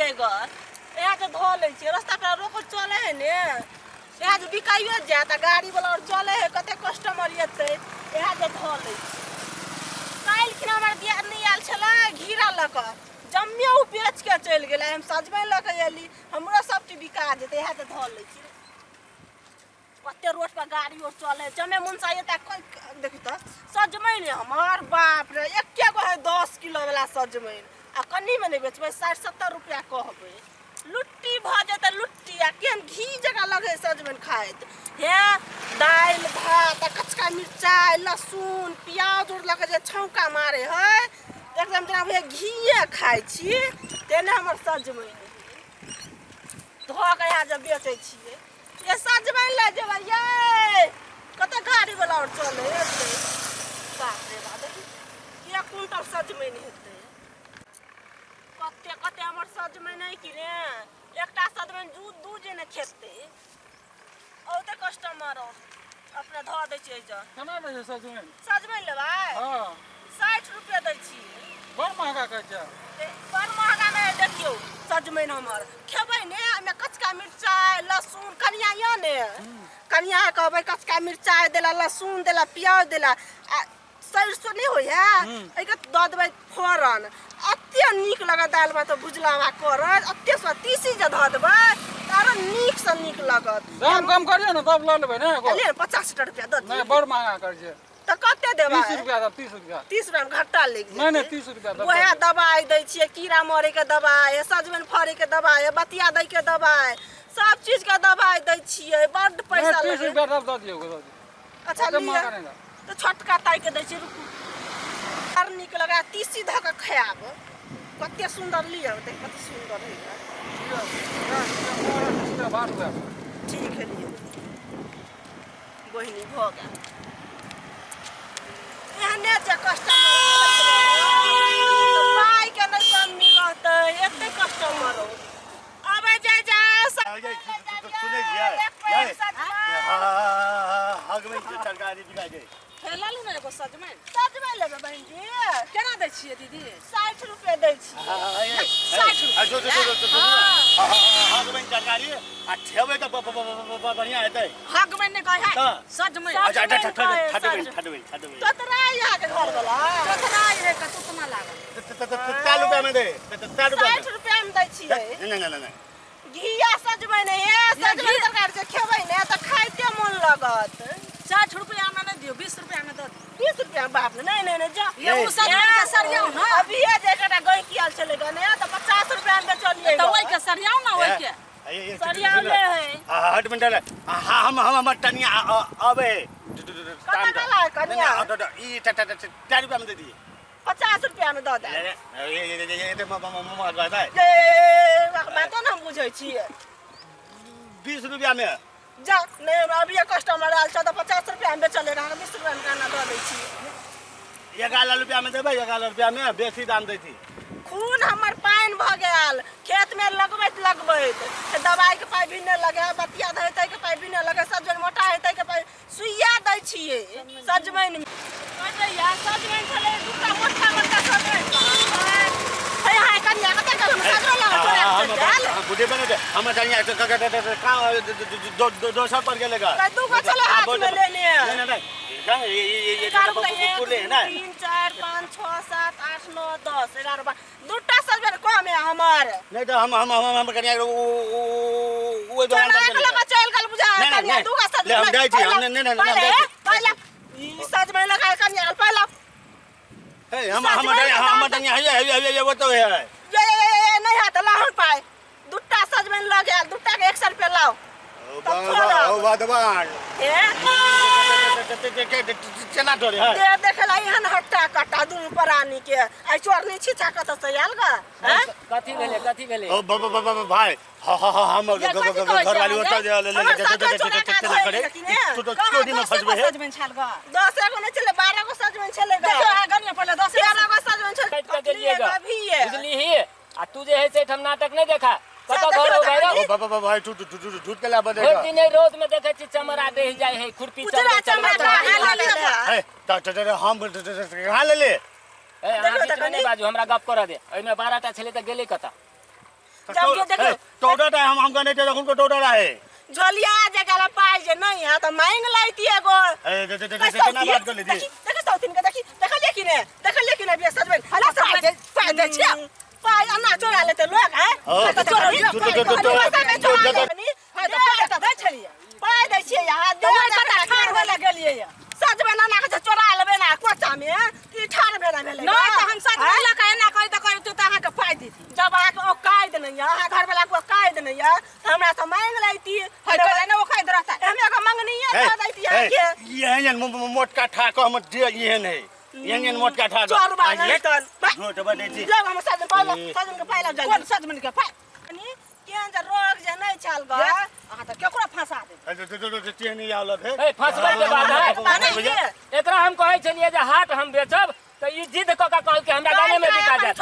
चलिए ग यहाँ से धो ले रास्ता पर रोक चले है ने यहाँ से बिकाइयो जाता गाड़ी वाला और चले है कते कस्टमर येते यहाँ से धो ले काल कि हमर दिया नहीं आल छला घीरा लक जम्मे उ बेच के चल गेला हम सजबै लक एली हमरा सब चीज बिका जेते यहाँ से धो ले कते रोड पर गाड़ी और चले जमे मुनसा येता देखि त सजमै ने हमर बाप रे एके गो है 10 किलो वाला सजमै आ कन्नी में नहीं बेचबै 60-70 रुपया कहबै लुट्टी भ जेते लुट्टी आ केन घी जगह लगे सजमन खाइत हे दाल भात कचका मिर्चाई लहसुन प्याज और लगे जे छौका मारे है एकदम जना भे घीए खाइ छी तेने हमर सजमन धो के यहाँ जब बेचै छियै ये सजमन ले जेबै ये कते गाड़ी वाला और चले एते बाप रे बाप देखी 1 क्विंटल सजमन हेतै कते कते हमर सजमै नहीं कि रे एकटा सजमै दू जे ने खेते औते कस्टमर अपने ध दै छै ज केना दै छै सजमै सजमै लेबै हां 60 रुपया दै छी बड़ महंगा कहै छै बड़ महंगा नहीं देखियो सजमै हमर खेबै ने एमे कचका मिर्चाई लहसुन कनिया या ने कनिया कहबै कचका मिर्चाई देला लहसुन देला प्याज देला सरसो नहीं होय है एके द देबै फोरन अत्ते नीक लगा दाल भात भुजलावा करत अत्ते स तीसी जे ध देबै तार नीक से नीक लागत दाम कम करियो न तब ल लेबै ने ले 50 रुपया द नहीं बड़ महंगा कर छै त कते देबै 30 रुपया द 30 रुपया 30 रुपया में घाटा लग नहीं नहीं 30 रुपया द ओहे दवाई दै छियै कीड़ा मरे के दवाई सजमन फरे के दवाई बतिया दै के दवाई सब चीज के दवाई दै छियै बड़ पैसा लगे 30 रुपया द दियो अच्छा लिया तो छोटका ताई के दै छी रुकू और निक लगा तीसी ध के खायब कते सुंदर लिया देख कते सुंदर है ठीक है लिए बहिनी भ गया एहने जे कस्टमर पाई के नहीं कमी रहते एते कस्टमर अबे जा सुने गया हगमे सरकारी बिका दे ठेला लू ना एगो सजमै लेबै बहन जी केना दै छियै दीदी 60 रुपया दै छी 60 हगमे सरकारी आ ठेबै त बढ़िया हेतै हगमै ने कहै सजमै अच्छा ठडबै तोतरा यहाँ के घर वाला तोतरा रे का तुतना लागल 60 रुपया में दे 60 रुपया में दै छियै नहीं घिया सजमै ने हे सजमै तरकारी से खेबै ने त खाइते मन लागत 60 रुपया में नहीं दियो 20 रुपया में दे 20 रुपया बाप ने नहीं जा ये उ सजमै के सरियाउ ना अभी ये जे कटा गई कियाल चले गने त 50 रुपया में बेचलिए त ओइ के सरियाउ ना ओइ के सरियाउ ले है हट मंडल हम टनिया अबे कतना कनिया ई 4 रुपया में दे दिए 50 रुपया में दे दे ये मम्मा कहता है ए बात तो हम बुझै छियै 20 रुपया में जा नहीं अभी कस्टमर आल छ त 50 रुपया में बेचले रहा 20 रुपया में काना द दै छी 11 रुपया में देबै 11 रुपया में बेसी दाम दै थी खून हमर पाइन भ गेल खेत में लगबैत दवाई के पाई भी न लगे बतिया धैतै के पाई भी न लगे सजमैन मोटा हेतै के पाई सुइया दै छियै सजमैन में कहै या सजमैन छले दुटा मोटा सजमैन है हाय कन्या कते कल हम सजमैन लगा बुढ़े बने दे हम चाहिए का 200 पर गेलेगा दू को चले हाथ में ले ले ये पूरे है ना 3 4 5 6 7 8 9 10 11 12 दुटा सजमैन कम है हमर नहीं तो हम कन्या वो दो लगा चल कल बुझा कन्या दू का सजमैन हम जाई छी हमने नहीं पहले ई सजमैन लगा कन्या पहला है हम कन्या है वो तो है ये नहीं हाथ लाहन पाए दुटा सजमैन ल गेल दुटा के 100 रुपया लाओ ओ भगवान चना तोरे है दे देखला इहन हट्टा कटा दुनु प्राणी के आई चोरनी छी चाकत से आयल ग हैं कथी भेले ओ भाई हम घर वाली होता चला करे तो चोरी में फसबे है सजमैन छाल ग 10 गो नहीं चले 12 गो सजमैन चले ग देखो आ गनिया पहले 10 11 गो सजमैन चले कट के दिएगा बुझली ही आ तू जे है से हम नाटक नहीं देखा कत घर हो गए ओ बाबा भाई झूठ के ला बनेगा रोज दिन रोज में देखे छी चमड़ा दे जाय है खुरपी चल है त हम कहां ले ए अहाँ बीच में नहीं बाजू हमरा गप कर दे एमे 12टा छले त गेले कत जब ये देखो टोटा है हम नहीं थे उनको टोटा है झोलिया जगह पाई जे नहीं है तो मांग लाइती एगो कितना बात कर ली थी देख सौतीन के देखलिए कि ने बे सच में हला सब पाई दे छिया पाई अन्ना चोरा लेते लोग हैं तो चोरा पाई दे छिया यहाँ दे ठाड़ वाला गेलिए सच में नाना के चोरा लेबे ना कोचा में की ठाड़ भेला भेले नहीं तो हम सच में लका ना कहि त कहि त अहाँ के पाई दी जब अहाँ के औकाद नहीं है अहाँ घर वाला को औकाद नहीं है हमरा तो मांग लैती है तो ना औकाद रहता हमें का मांगनी है दे दैती है के ये मोटका ठाक हम दे ये नहीं ये मोटका ठाक चोर बाने तन झूठ बते छी ले हम सच के पहला कौन सच में के पाई केन जे रोग जे नहीं चल ग अहाँ त केकरो फंसा दे ते नहीं आवल है ए फंसबै के बात है एकरा हम कहै छलिए जे हाट हम बेचब तो ई जिद क का कहल के हमरा गाने में बिका जात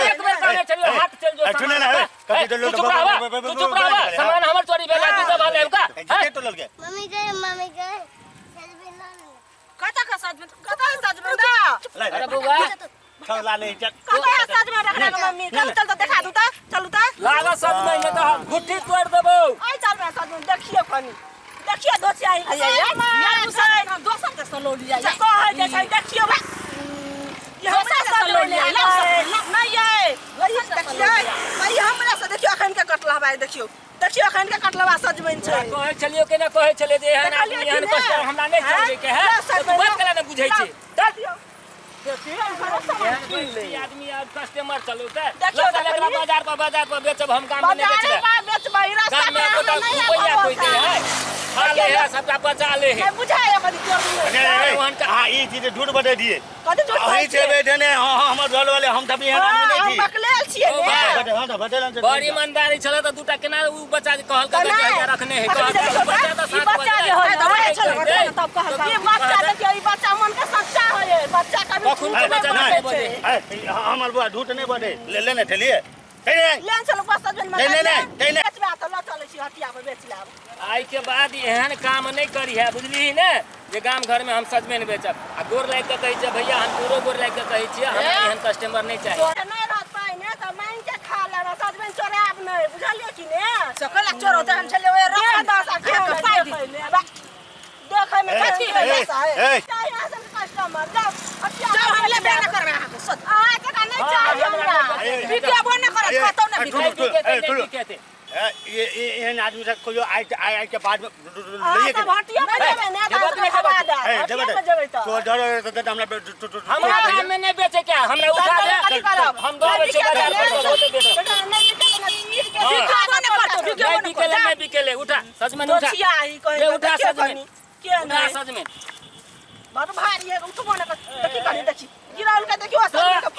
एक बेर कहने छलिए हाट चल जो सुने ना है कभी तो लोग तू चुप रह सामान हमर चोरी भेला तू सब ले का के तो लग गए मम्मी गए कता का सच में दा अरे बुआ खवला ले चल कता सच में रखना मम्मी चल तो दिखा दू ता चलू ता लागा सच में न तो गुट्ठी तोड़ देबो आई चल मैं सच में देखिए कनी देखिए दोची आई मैं उसे दोसर के सलो लिया ये कह जे छै देखिए बा ये हमरा से सलो लिया नहीं ये देखिए भाई हमरा से देखियो अखन के कटला भाई देखियो अखन के कटलवा सजमैन छै कहै छलियो के न कहै छले जे एहन आदमी एहन कष्ट हमरा नहीं चलबे के है तो बात कला न बुझै छै आदमी अब कस्टमर चलो बाजार पर बेचब हम काम में नहीं बेचब गाम में तो रुपया कोई दे है खा ले है सबका बचा ले है बुझाए कदी चोर हां ई चीज झूठ बता दिए कदी झूठ अही से बैठे ने हमर घर वाले हम तभी एहन आदमी नहीं हम थी बकलेल छिए ने हां तो बतेलन बड़ी ईमानदारी चले तो दूटा केना उ बच्चा कहल के बेटा रखने है बच्चा तो साथ बच्चा जे होय तब कहल ये बच्चा देखिए ई बच्चा मन के सच्चा होय बच्चा का भी खून के बच्चा नहीं बोले हमर बुआ झूठ नहीं बने ले लेने ठेलिए लेन चलो बस सजन में नहीं बेचबा तो ल चले छी हटिया पे बेच लाब आई के बाद एहन काम नहीं करी है बुझली ने जे गाम घर में हम सजमैन बेचब आ गोर लाग के कहि छै भैया हम पूरो गोर लाग के कहि छियै हमरा एहन कस्टमर नहीं चाहिए चोर नहीं रहत पाई ने त मांग के खा लेना सजमैन चोराब नहीं बुझलिए कि ने सकल चोर होते हम चले ओए रख 10 खा के पाई दे देखे में कथि है चाहिए असल कस्टमर जाओ हम ले बेना करबे अहाँ के सच आ जका नहीं चाहिए हमरा वीडियो बन करत खतौ ना कहते ये एहन आदमी से कोई आई के बाद में ले के भटिया में देबे ने तो डर हमरा हमरा गाम में नहीं बेचे क्या हमरा उठा दे हम दो बेचे बाजार पर होते बेचो नहीं बिकेले उठा सजमैन उठा ये उठा सजमैन उठा सजमैन बहुत भारी है उठबो ना देखी कनी देखी गिराउल के देखियो सजमैन के